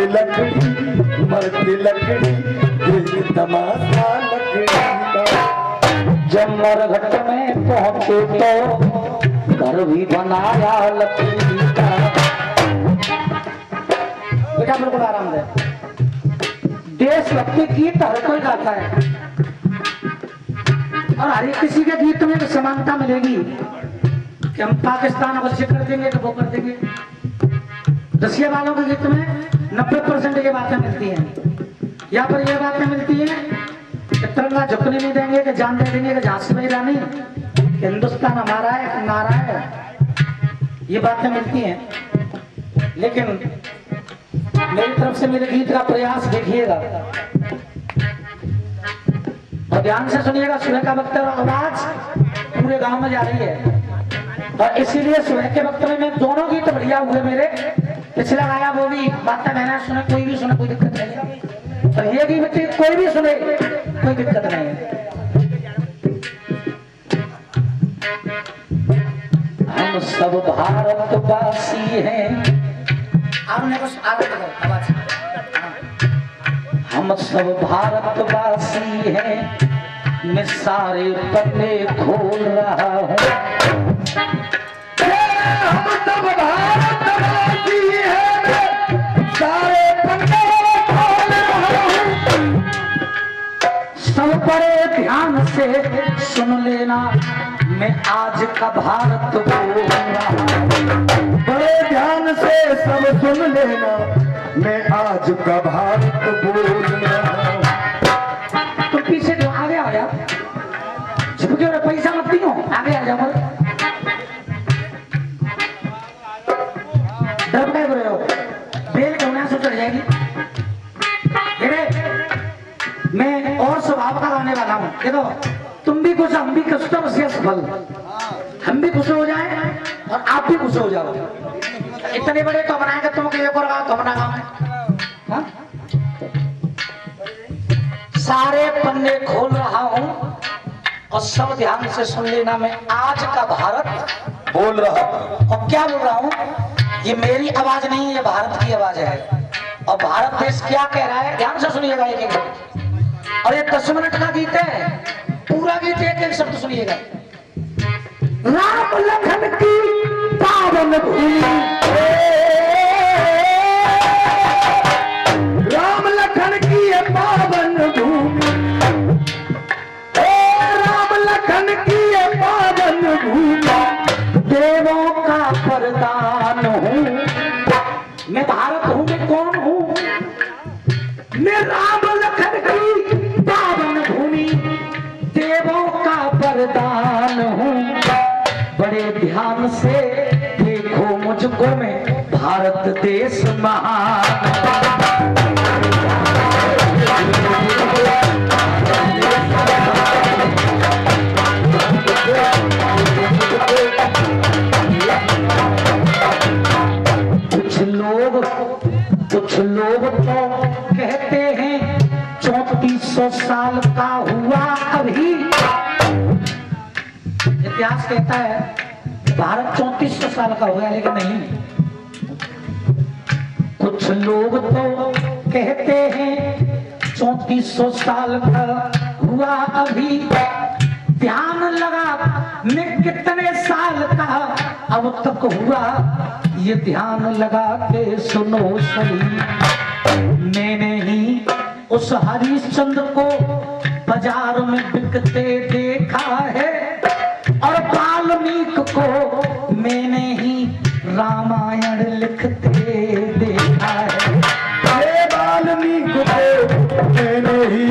लकड़ी मरते लकड़ी ये तमाशा लकड़ी का। जब मरघट में पहुंचे तो घर भी बनाया लकड़ी का। बेटा बिल्कुल आराम दे। देशभक्ति गीत हर कोई गाता है और हर एक किसी के गीत में तो समानता मिलेगी कि हम पाकिस्तान अवश्य कर देंगे तो वो कर देंगे। रसिया वालों के गीत में 90% ये बातें मिलती हैं। यहाँ पर ये बातें मिलती हैं कि तिरंगा झुकने नहीं देंगे, कि जान दे देंगे, कि झांसी में रानी, कि हिंदुस्तान हमारा है, कि नारा है। ये बातें मिलती हैं। लेकिन मेरी तरफ से मेरे गीत का प्रयास देखिएगा और ध्यान से सुनिएगा। सुबह का वक्त और आवाज पूरे गांव में जा रही है और इसीलिए सुबह के वक्त में मैं दोनों गीत बढ़िया हुए मेरे। पिछला गाया वो भी बातें मैंने सुने, कोई भी सुने कोई दिक्कत नहीं है। और ये गीत कोई भी सुने कोई दिक्कत नहीं है। हम सब भारतवासी हैं। हम सब भारतवासी हैं। मैं सारे पन्ने खोल रहा हूँ। हम सब भारतवासी हैं, मैं सारे पन्ने खोल रहा हूँ। सब बड़े ध्यान से सुन लेना, मैं आज का भारत बोल रहा हूँ। बड़े ध्यान से सब सुन लेना, मैं आज का भारत बोल रहा हूँ। तो पीछे जो आगे आ जा, झुके और पैसा मत दियो, आगे आ जाओ। डर क्या रहे हो? बेल के उन्हें से चढ़ जाएगी। मैं और स्वभाव का गाने वाला हूँ। देखो तुम भी खुश, हम भी खुश, तो बस सफल। हम भी खुश हो जाए और आप भी खुश हो जाओ। इतने बड़े तो बनाएंगे तुम कि एक और गाओ तो बना गाओ। सारे पन्ने खोल रहा हूँ और सब ध्यान से सुन लेना, मैं आज का भारत बोल रहा हूँ। और क्या बोल रहा हूँ, ये मेरी आवाज नहीं है, ये भारत की आवाज है। और भारत देश क्या कह रहा है ध्यान से सुनिएगा एक एक। और ये 10 मिनट का गीत है, पूरा गीत एक एक शब्द सुनिएगा। राम लखन की पावन भूमि, राम लखन की ये पावन भूमि, राम लखन की ये पावन भूमि, देवों का वरदान हूँ मैं। भारत हूँ मैं, कौन हूँ मैं? राम लखन की पावन भूमि, देवों का वरदान हूँ। बड़े ध्यान से देखो मुझको, मैं भारत देश महान। कुछ लोग तो कहते हैं 3400 साल का हुआ अभी। इतिहास कहता है भारत 3400 साल का हो गया, लेकिन नहीं। कुछ लोग तो कहते हैं 3400 साल का हुआ अभी। ध्यान लगा मैं कितने साल का अब तक हुआ, ये ध्यान लगा के सुनो सही। मैंने ही उस हरिश्चंद्र को बाजार में बिकते देखा है और वाल्मीकि को मैंने ही रामायण लिखते देखा है। वाल्मीकि को मैंने ही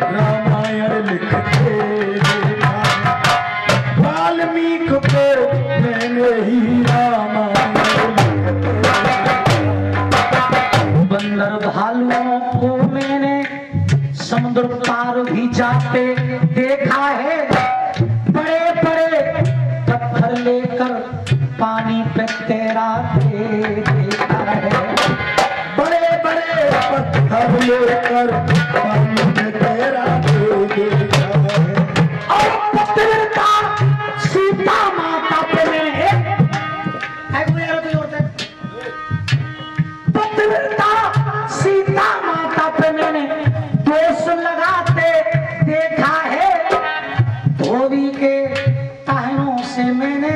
रामायण लिखते देखा है। वाल्मीकि को मैंने ही रामायण लिखते। बंदर भालुओं को मैंने समुद्र पार भी जाते देखा है। बड़े बड़े पत्थर लेकर पानी पे तैराते देखा है। बड़े बड़े पत्थर लेकर पानी में तैराते देखा है। और पत्थरता सीता माता पे पत्थरता के तारों से मैंने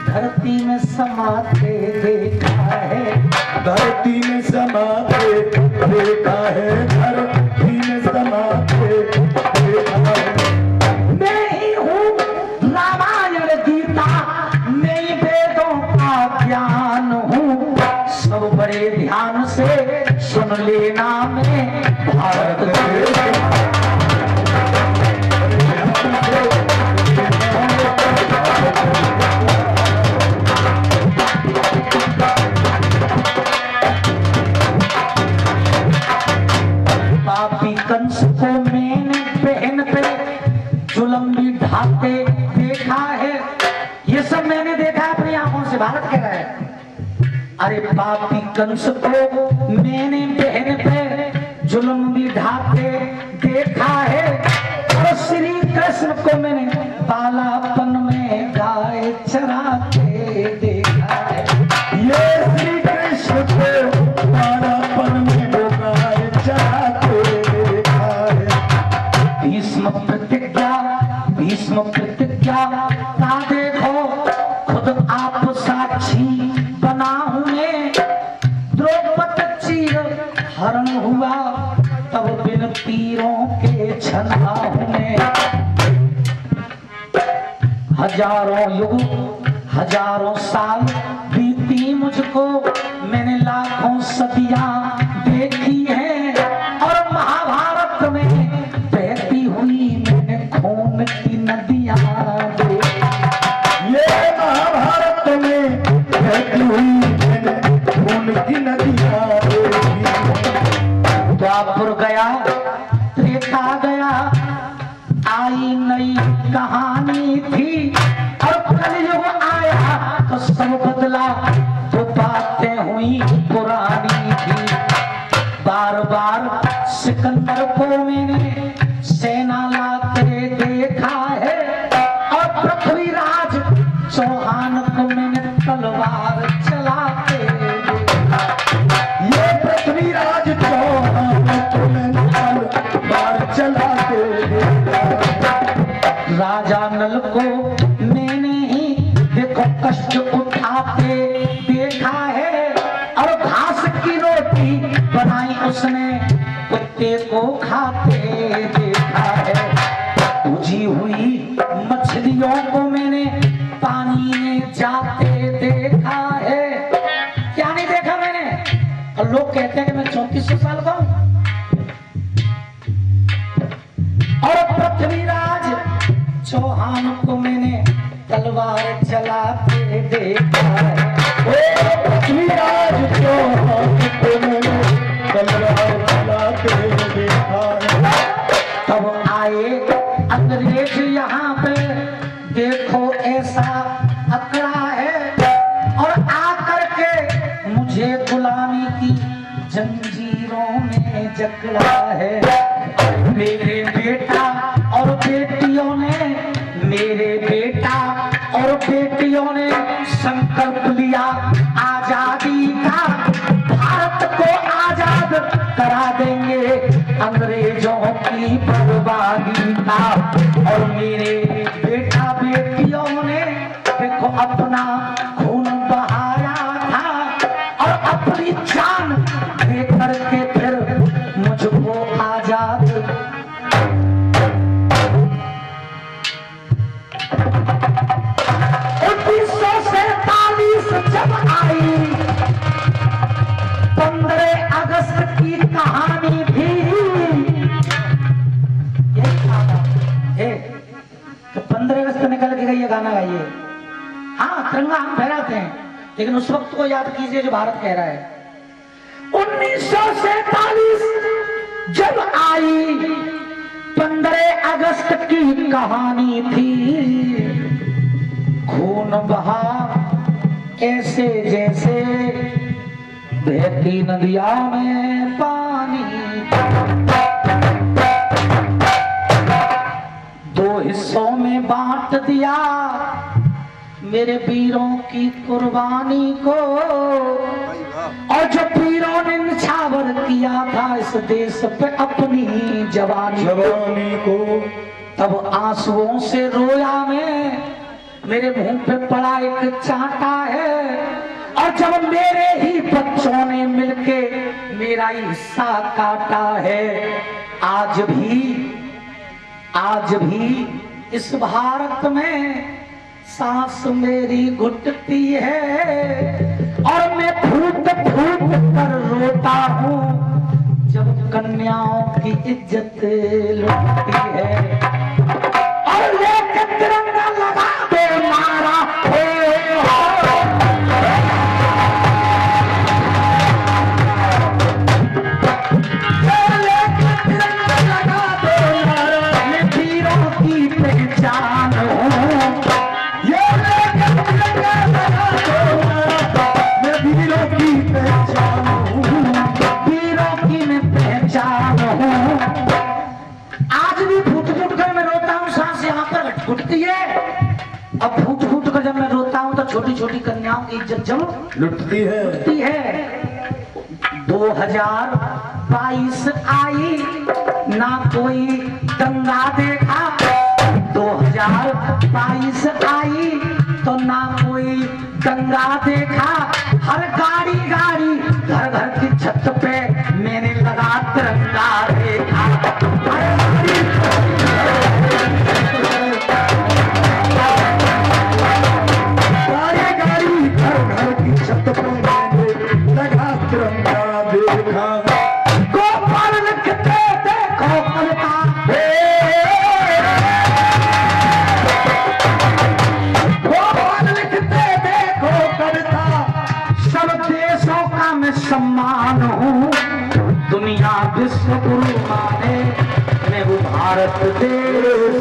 धरती में समाते देखा है, धरती में समा के देखा है, धरती में समा के देखा है। मैं ही हूँ रामायण गीता, मैं ही वेदों का ज्ञान हूँ। सब बड़े ध्यान से सुन लेना, मैं भारत देश कंस को मैंने बहन पे जुल्म भी ढाते देखा है। ये सब मैंने देखा है अपनी आंखों से, भारत कह रहा है। अरे पापी कंस को मैंने बहन पे जुल्म भी ढाते देखा है। और श्री कृष्ण को मैंने बालापन में गाय चराते देखा है। ये श्री कृष्ण को बालापन में वो गाय चराते देखा है। भीष्म प्रतिज्ञा का देखो, खुद आप साक्षी बना हूं मैं। द्रौपदी चीर हरण हुआ, तब बिन तीरों के छना हूं मैं। हजारों युग हजारों साल बीती मुझको, मैंने लाखों सदियां देखी है। और महाभारत में बहती हुई मैंने खून की नदियां देखी। ये महाभारत में बहती हुई मैंने खून की नदियां देखी। द्वापर गया, त्रेता गया, आई नई कहानी थी। और कलयुग आया तो सब बदला, तो बातें हुई पुरानी थी। बार बार सिकंदर को मैंने सेना लाते देखा है। और पृथ्वीराज चौहान को मैंने तलवार चलाते देखा। ये पृथ्वीराज चौहान को मैंने तलवार चलाते देखा। राजा नल को मैंने ही देखो कष्ट उठाते देखा है। और घास की रोटी बनाई उसने, कुत्ते को खाते देखा है। बुझी हुई मछलियों को मैंने पानी में जाते देखा है। क्या नहीं देखा मैंने? और लोग कहते हैं कि मैं 3400 साल का हूं। और पृथ्वीराज चौहान को मैंने तलवार चलाते देखा है। पृथ्वीराज चौहान को मैंने तलवार चलाते देखा है। तब आए अंग्रेज यहाँ पे, देखो ऐसा अकड़ा है। और आकर के मुझे गुलामी की जंजीरों में जकड़ा है। मेरे बेटा और बेटियों ने, मेरे बेटा और बेटियों ने संकल्प लिया आजादी का। भारत को आजाद करा देंगे अंग्रेजों की बर्बादी का। और मेरे बेटा बेटियों ने देखो अपना खून बहाया था। और अपनी जान दे करके फिर मुझको आजाद 1947 जब आई 15 अगस्त की कहानी भी यही था। तो 15 अगस्त निकल के गई, ये गाना गाइए। हाँ, तिरंगा हम फहराते हैं, लेकिन उस वक्त को याद कीजिए जो भारत कह रहा है। 1947 जब आई 15 अगस्त की कहानी थी। खून बहा ऐसे जैसे बहती नदिया में पानी। दो हिस्सों में बांट दिया मेरे वीरों की कुर्बानी को। और जो वीरों ने निछावर किया था इस देश पे अपनी जवानी को, तब आंसुओं से रोया मैं, मेरे मुंह पे पड़ा एक चांटा है। और जब मेरे ही बच्चों ने मिलके मेरा हिस्सा काटा है। आज भी इस भारत में सांस मेरी घुटती है और मैं फूट फूट कर रोता हूँ जब कन्याओं की इज्जत लुटती है। और लेके तिरंगा लगा दे नारा घुटती है। अब फूट फूट कर जब मैं रोता हूँ तो छोटी छोटी कन्याओं की इज्जत जब लुटती है। 2022 आई ना कोई दंगा देखा। 2022 आई तो ना कोई दंगा देखा। हर गाड़ी गाड़ी घर घर की छत पे मैंने लगा तिरंगा देखा। गोपाल लिखते देखो कविता, गोपाल लिखते देखो कविता। सब देशों का मैं सम्मान हूँ, दुनिया विश्व गुरु माने मैं वो भारत देश।